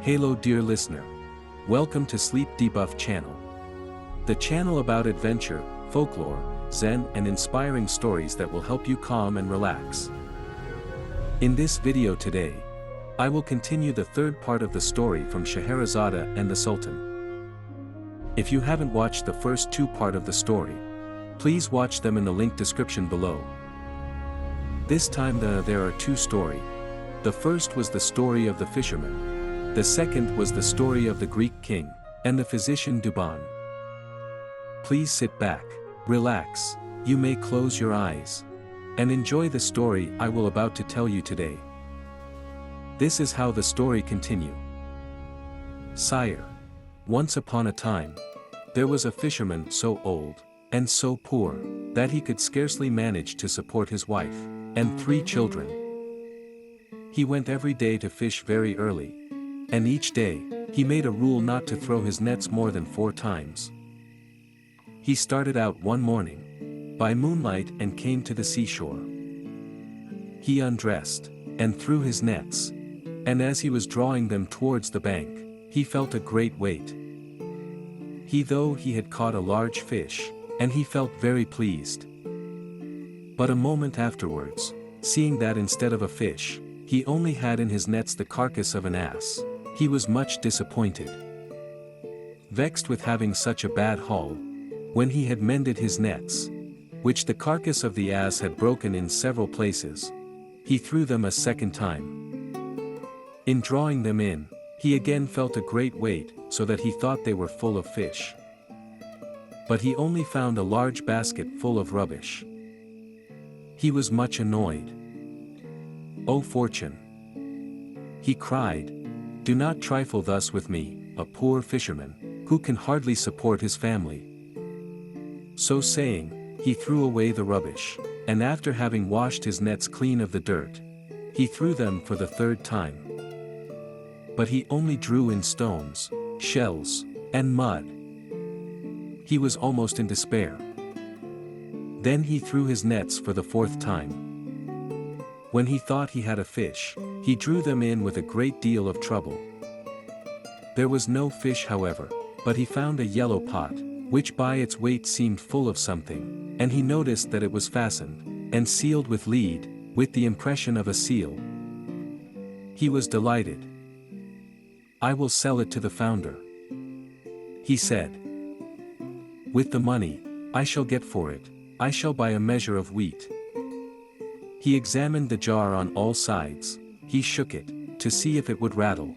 Hello dear listener. Welcome to Sleep Debuff channel. The channel about adventure, folklore, zen and inspiring stories that will help you calm and relax. In this video today, I will continue the third part of the story from Scheherazade and the Sultan. If you haven't watched the first two parts of the story, please watch them in the link description below. This time there are two stories. The first was the story of the fisherman. The second was the story of the Greek king, and the physician Douban. Please sit back, relax, you may close your eyes, and enjoy the story I will about to tell you today. This is how the story continue. Sire, once upon a time, there was a fisherman so old, and so poor, that he could scarcely manage to support his wife, and 3 children. He went every day to fish very early. And each day, he made a rule not to throw his nets more than 4 times. He started out one morning, by moonlight and came to the seashore. He undressed, and threw his nets, and as he was drawing them towards the bank, he felt a great weight. He had caught a large fish, and he felt very pleased. But a moment afterwards, seeing that instead of a fish, he only had in his nets the carcass of an ass, he was much disappointed. Vexed with having such a bad haul, when he had mended his nets, which the carcass of the ass had broken in several places, he threw them a second time. In drawing them in, he again felt a great weight, so that he thought they were full of fish. But he only found a large basket full of rubbish. He was much annoyed. "O fortune!" he cried. "Do not trifle thus with me, a poor fisherman, who can hardly support his family." So saying, he threw away the rubbish, and after having washed his nets clean of the dirt, he threw them for the 3rd time. But he only drew in stones, shells, and mud. He was almost in despair. Then he threw his nets for the 4th time. When he thought he had a fish, he drew them in with a great deal of trouble. There was no fish however, but he found a yellow pot, which by its weight seemed full of something, and he noticed that it was fastened, and sealed with lead, with the impression of a seal. He was delighted. "I will sell it to the founder," he said. "With the money I shall get for it, I shall buy a measure of wheat." He examined the jar on all sides, he shook it, to see if it would rattle.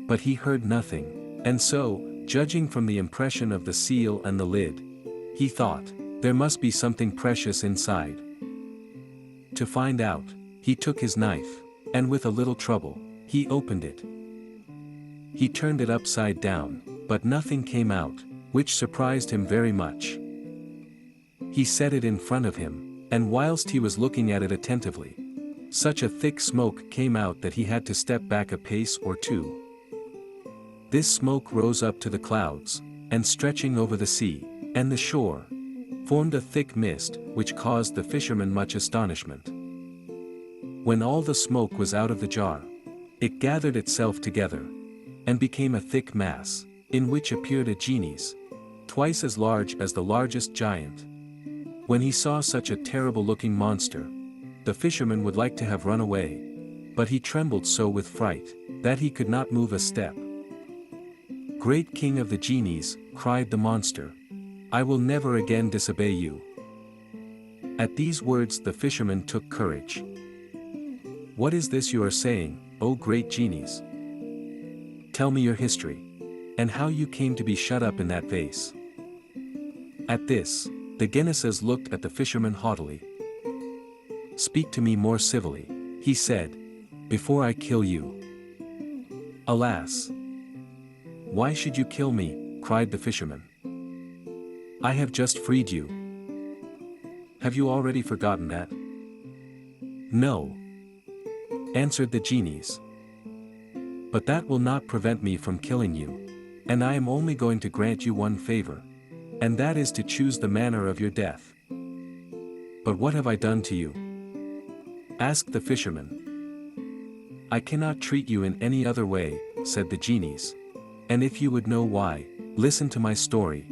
But he heard nothing, and so, judging from the impression of the seal and the lid, he thought, there must be something precious inside. To find out, he took his knife, and with a little trouble, he opened it. He turned it upside down, but nothing came out, which surprised him very much. He set it in front of him, and whilst he was looking at it attentively, such a thick smoke came out that he had to step back a pace or 2. This smoke rose up to the clouds, and stretching over the sea, and the shore, formed a thick mist, which caused the fisherman much astonishment. When all the smoke was out of the jar, it gathered itself together, and became a thick mass, in which appeared a Genies, twice as large as the largest giant. When he saw such a terrible-looking monster, the fisherman would like to have run away, but he trembled so with fright, that he could not move a step. "Great king of the Genies," cried the monster, "I will never again disobey you." At these words the fisherman took courage. "What is this you are saying, O great Genies? Tell me your history, and how you came to be shut up in that vase." At this, the Genies looked at the fisherman haughtily. "Speak to me more civilly," he said, "before I kill you." "Alas! Why should you kill me?" cried the fisherman. "I have just freed you. Have you already forgotten that?" "No," answered the Genies. "But that will not prevent me from killing you, and I am only going to grant you one favor, and that is to choose the manner of your death." "But what have I done to you?" asked the fisherman. "I cannot treat you in any other way," said the genies. And if you would know why, listen to my story.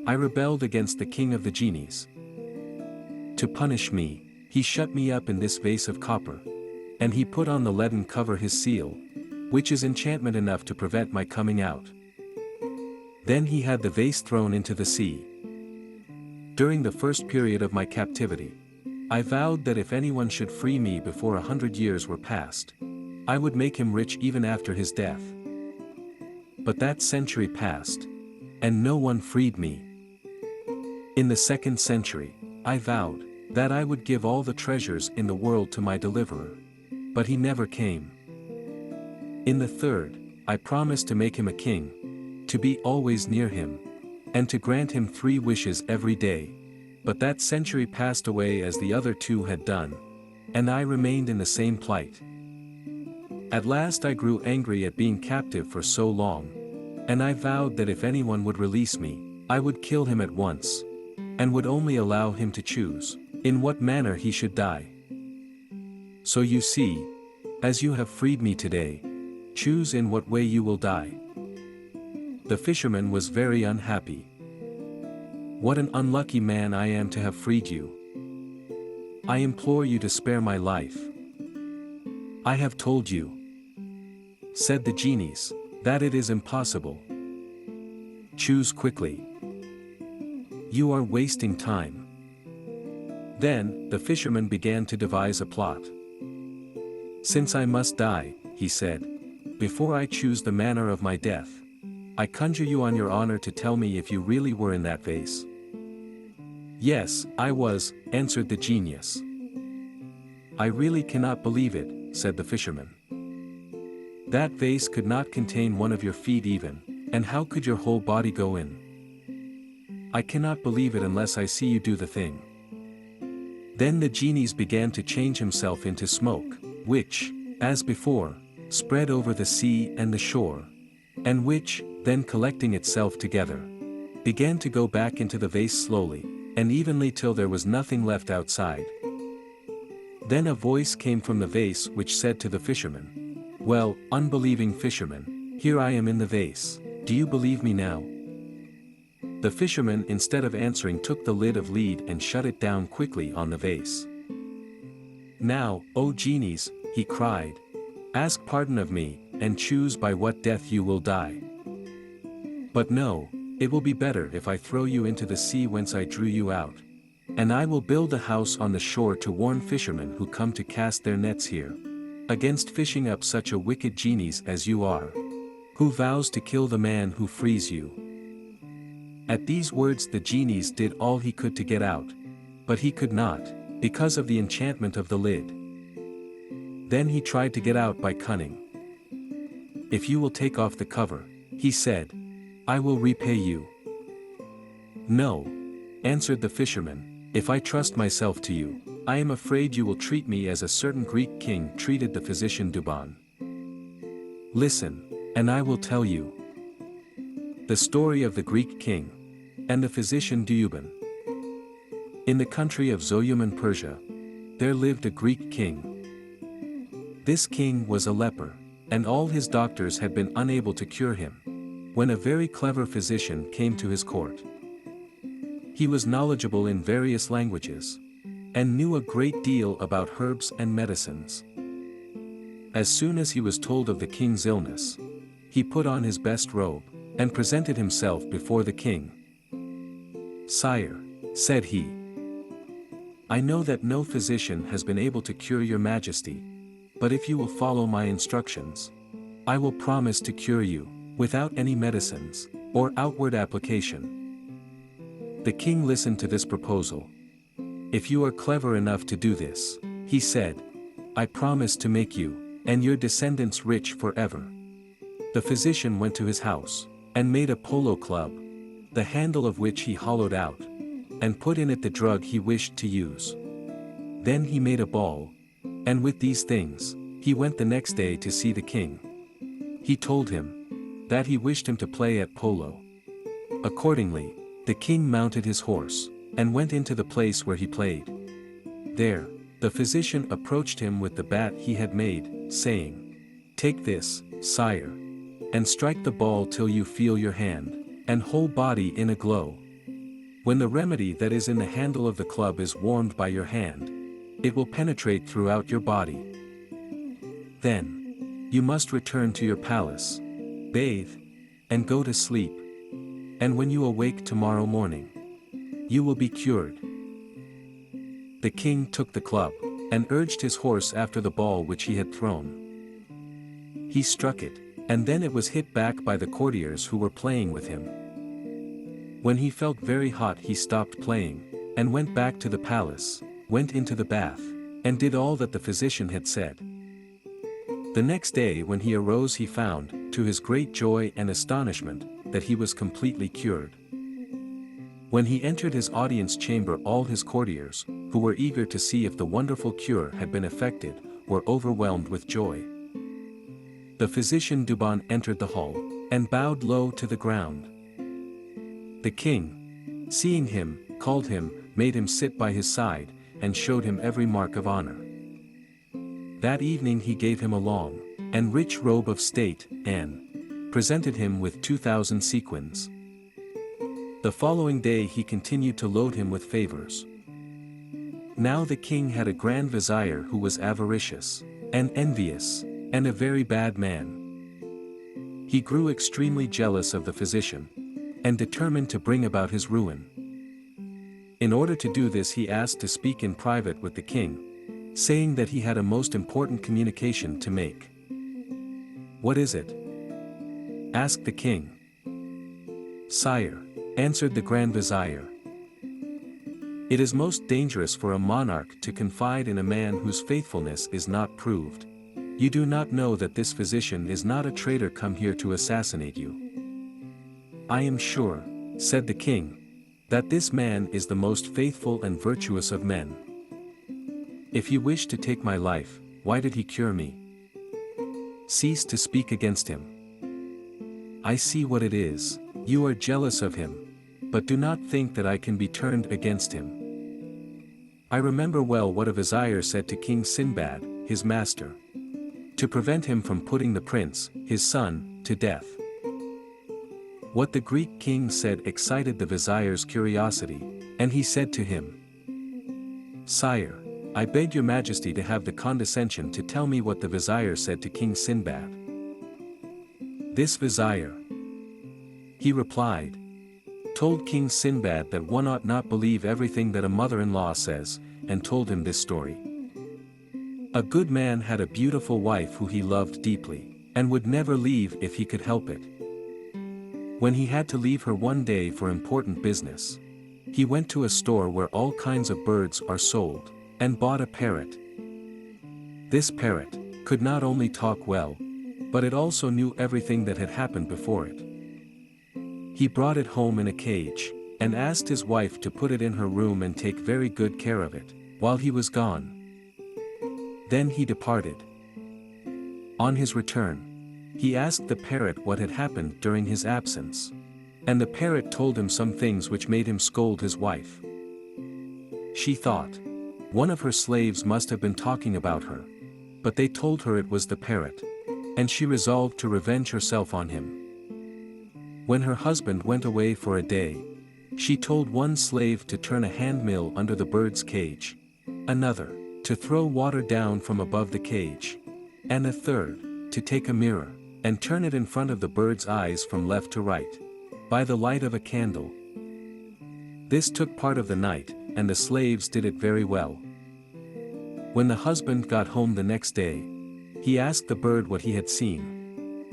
I rebelled against the king of the genies. To punish me, he shut me up in this vase of copper. And he put on the leaden cover his seal, which is enchantment enough to prevent my coming out. Then he had the vase thrown into the sea. During the first period of my captivity, I vowed that if anyone should free me before 100 years were passed, I would make him rich even after his death. But that century passed, and no one freed me. In the second century, I vowed that I would give all the treasures in the world to my deliverer, but he never came. In the third, I promised to make him a king, to be always near him, and to grant him 3 wishes every day, but that century passed away as the other 2 had done, and I remained in the same plight. At last I grew angry at being captive for so long, and I vowed that if anyone would release me, I would kill him at once, and would only allow him to choose in what manner he should die. So you see, as you have freed me today, choose in what way you will die. The fisherman was very unhappy. What an unlucky man I am to have freed you. I implore you to spare my life. I have told you, said the genies, that it is impossible. Choose quickly. You are wasting time. Then, the fisherman began to devise a plot. Since I must die, he said, before I choose the manner of my death, I conjure you on your honor to tell me if you really were in that vase. Yes, I was, answered the genius. I really cannot believe it, said the fisherman. That vase could not contain one of your feet even, and how could your whole body go in? I cannot believe it unless I see you do the thing. Then the genies began to change himself into smoke, which, as before, spread over the sea and the shore, and which, then collecting itself together, began to go back into the vase slowly, and evenly till there was nothing left outside. Then a voice came from the vase which said to the fisherman, "Well, unbelieving fisherman, here I am in the vase, do you believe me now?" The fisherman, instead of answering, took the lid of lead and shut it down quickly on the vase. "Now, O genies," he cried, "ask pardon of me, and choose by what death you will die. But no, it will be better if I throw you into the sea whence I drew you out, and I will build a house on the shore to warn fishermen who come to cast their nets here, against fishing up such a wicked genies as you are, who vows to kill the man who frees you." At these words the genies did all he could to get out, but he could not, because of the enchantment of the lid. Then he tried to get out by cunning. "If you will take off the cover," he said, "I will repay you." "No," answered the fisherman, "if I trust myself to you, I am afraid you will treat me as a certain Greek king treated the physician Douban. Listen, and I will tell you the story of the Greek king and the physician Douban. In the country of Zoyuman, Persia, there lived a Greek king. This king was a leper, and all his doctors had been unable to cure him, when a very clever physician came to his court. He was knowledgeable in various languages, and knew a great deal about herbs and medicines. As soon as he was told of the king's illness, he put on his best robe, and presented himself before the king. "Sire," said he, "I know that no physician has been able to cure your majesty, but if you will follow my instructions, I will promise to cure you, without any medicines, or outward application." The king listened to this proposal. "If you are clever enough to do this," he said, "I promise to make you, and your descendants rich forever." The physician went to his house, and made a polo club, the handle of which he hollowed out, and put in it the drug he wished to use. Then he made a ball, and with these things, he went the next day to see the king. He told him that he wished him to play at polo. Accordingly, the king mounted his horse, and went into the place where he played. There, the physician approached him with the bat he had made, saying, "Take this, sire. And strike the ball till you feel your hand, and whole body in a glow. When the remedy that is in the handle of the club is warmed by your hand, it will penetrate throughout your body. Then, you must return to your palace, bathe, and go to sleep. And when you awake tomorrow morning, you will be cured. The king took the club, and urged his horse after the ball which he had thrown. He struck it, and then it was hit back by the courtiers who were playing with him. When he felt very hot he stopped playing, and went back to the palace, went into the bath, and did all that the physician had said. The next day when he arose he found, to his great joy and astonishment, that he was completely cured. When he entered his audience chamber all his courtiers, who were eager to see if the wonderful cure had been effected, were overwhelmed with joy. The physician Douban entered the hall, and bowed low to the ground. The king, seeing him, called him, made him sit by his side, and showed him every mark of honor. That evening he gave him a long, and rich robe of state, and presented him with 2,000 sequins. The following day he continued to load him with favors. Now the king had a grand vizier who was avaricious, and envious, and a very bad man. He grew extremely jealous of the physician, and determined to bring about his ruin. In order to do this he asked to speak in private with the king, saying that he had a most important communication to make. "What is it?" asked the king. "Sire," answered the Grand Vizier, "it is most dangerous for a monarch to confide in a man whose faithfulness is not proved. You do not know that this physician is not a traitor come here to assassinate you." "I am sure," said the king, "that this man is the most faithful and virtuous of men. If he wished to take my life, why did he cure me? Cease to speak against him. I see what it is, you are jealous of him, but do not think that I can be turned against him. I remember well what a vizier said to King Sinbad, his master, to prevent him from putting the prince, his son, to death. What the Greek king said excited the vizier's curiosity, and he said to him, 'Sire, I beg your majesty to have the condescension to tell me what the vizier said to King Sinbad.' This vizier," he replied, "told King Sinbad that one ought not believe everything that a mother-in-law says, and told him this story. A good man had a beautiful wife who he loved deeply, and would never leave if he could help it. When he had to leave her one day for important business, he went to a store where all kinds of birds are sold, and bought a parrot. This parrot could not only talk well, but it also knew everything that had happened before it. He brought it home in a cage, and asked his wife to put it in her room and take very good care of it, while he was gone. Then he departed. On his return, he asked the parrot what had happened during his absence, and the parrot told him some things which made him scold his wife. She thought one of her slaves must have been talking about her, but they told her it was the parrot, and she resolved to revenge herself on him. When her husband went away for a day, she told one slave to turn a hand mill under the bird's cage, another, to throw water down from above the cage, and a third, to take a mirror, and turn it in front of the bird's eyes from left to right, by the light of a candle. This took part of the night, and the slaves did it very well. When the husband got home the next day, he asked the bird what he had seen.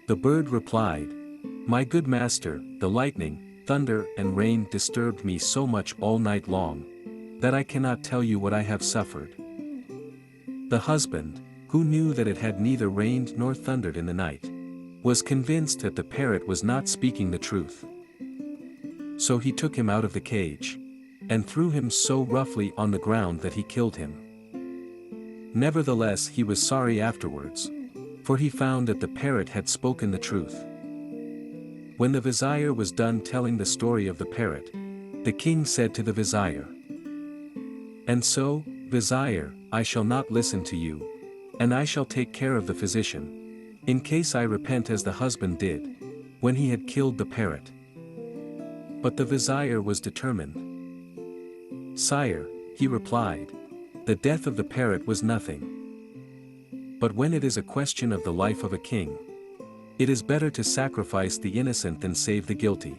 The bird replied, "My good master, the lightning, thunder and rain disturbed me so much all night long, that I cannot tell you what I have suffered." The husband, who knew that it had neither rained nor thundered in the night, was convinced that the parrot was not speaking the truth. So he took him out of the cage, and threw him so roughly on the ground that he killed him. Nevertheless he was sorry afterwards, for he found that the parrot had spoken the truth. When the vizier was done telling the story of the parrot, the king said to the vizier, "And so, vizier, I shall not listen to you, and I shall take care of the physician, In case I repent as the husband did, when he had killed the parrot. But the vizier was determined. Sire, he replied, the death of the parrot was nothing. But when it is a question of the life of a king, it is better to sacrifice the innocent than save the guilty.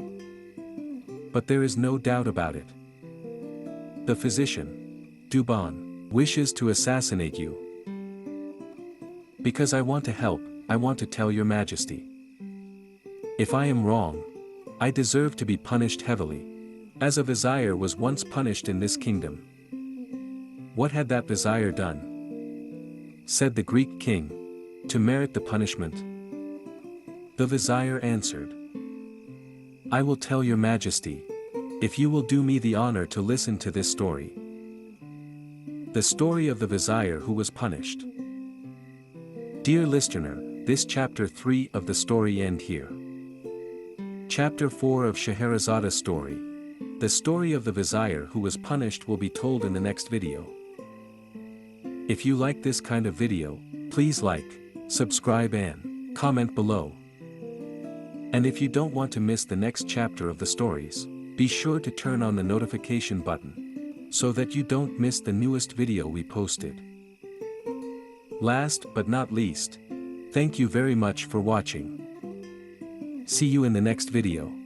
But there is no doubt about it. The physician, Douban, wishes to assassinate you. Because I want to help, I want to tell your majesty. If I am wrong, I deserve to be punished heavily, as a vizier was once punished in this kingdom. What had that vizier done? Said the Greek king, to merit the punishment? The vizier answered, I will tell your majesty, if you will do me the honor to listen to this story. The story of the vizier who was punished. Dear listener, this chapter 3 of the story end here. Chapter 4 of Scheherazade's story, the story of the vizier who was punished, will be told in the next video. If you like this kind of video, please like, subscribe and comment below. And if you don't want to miss the next chapter of the stories, be sure to turn on the notification button, so that you don't miss the newest video we posted. Last but not least, thank you very much for watching. See you in the next video.